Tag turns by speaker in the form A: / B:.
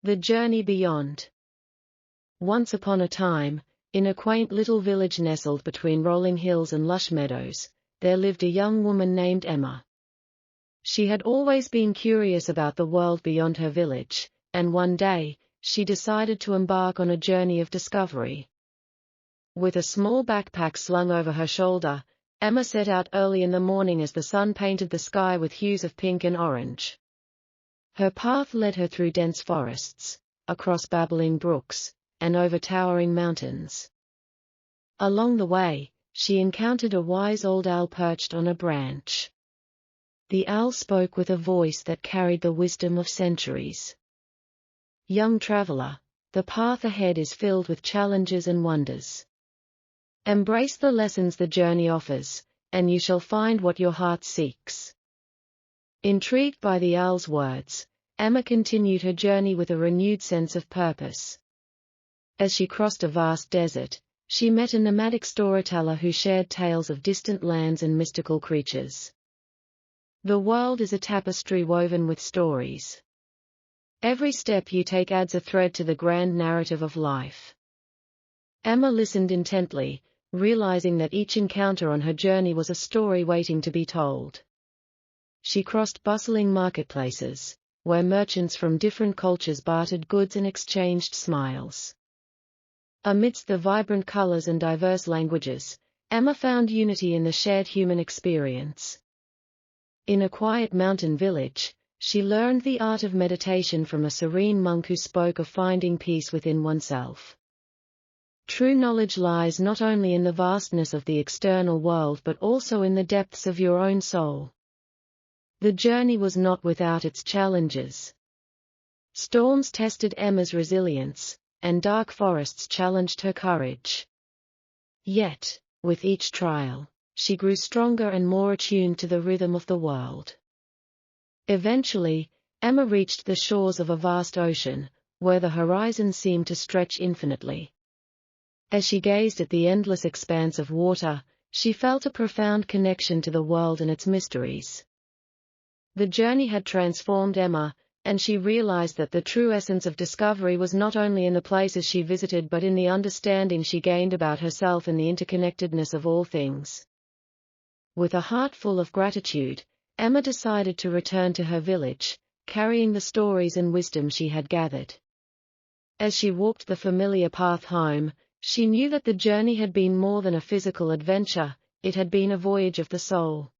A: The journey beyond. Once upon a time, in a quaint little village nestled between rolling hills and lush meadows, there lived a young woman named Emma. She had always been curious about the world beyond her village, and one day, she decided to embark on a journey of discovery. With a small backpack slung over her shoulder, Emma set out early in the morning as the sun painted the sky with hues of pink and orange. Her path led her through dense forests, across babbling brooks, and over towering mountains. Along the way, she encountered a wise old owl perched on a branch. The owl spoke with a voice that carried the wisdom of centuries. "Young traveler, the path ahead is filled with challenges and wonders. Embrace the lessons the journey offers, and you shall find what your heart seeks." Intrigued by the owl's words, Emma continued her journey with a renewed sense of purpose. As she crossed a vast desert, she met a nomadic storyteller who shared tales of distant lands and mystical creatures. The world is a tapestry woven with stories. Every step you take adds a thread to the grand narrative of life. Emma listened intently, realizing that each encounter on her journey was a story waiting to be told. She crossed bustling marketplaces, where merchants from different cultures bartered goods and exchanged smiles. Amidst the vibrant colors and diverse languages, Emma found unity in the shared human experience. In a quiet mountain village, she learned the art of meditation from a serene monk who spoke of finding peace within oneself. True knowledge lies not only in the vastness of the external world but also in the depths of your own soul. The journey was not without its challenges. Storms tested Emma's resilience, and dark forests challenged her courage. Yet, with each trial, she grew stronger and more attuned to the rhythm of the world. Eventually, Emma reached the shores of a vast ocean, where the horizon seemed to stretch infinitely. As she gazed at the endless expanse of water, she felt a profound connection to the world and its mysteries. The journey had transformed Emma, and she realized that the true essence of discovery was not only in the places she visited but in the understanding she gained about herself and the interconnectedness of all things. With a heart full of gratitude, Emma decided to return to her village, carrying the stories and wisdom she had gathered. As she walked the familiar path home, she knew that the journey had been more than a physical adventure, it had been a voyage of the soul.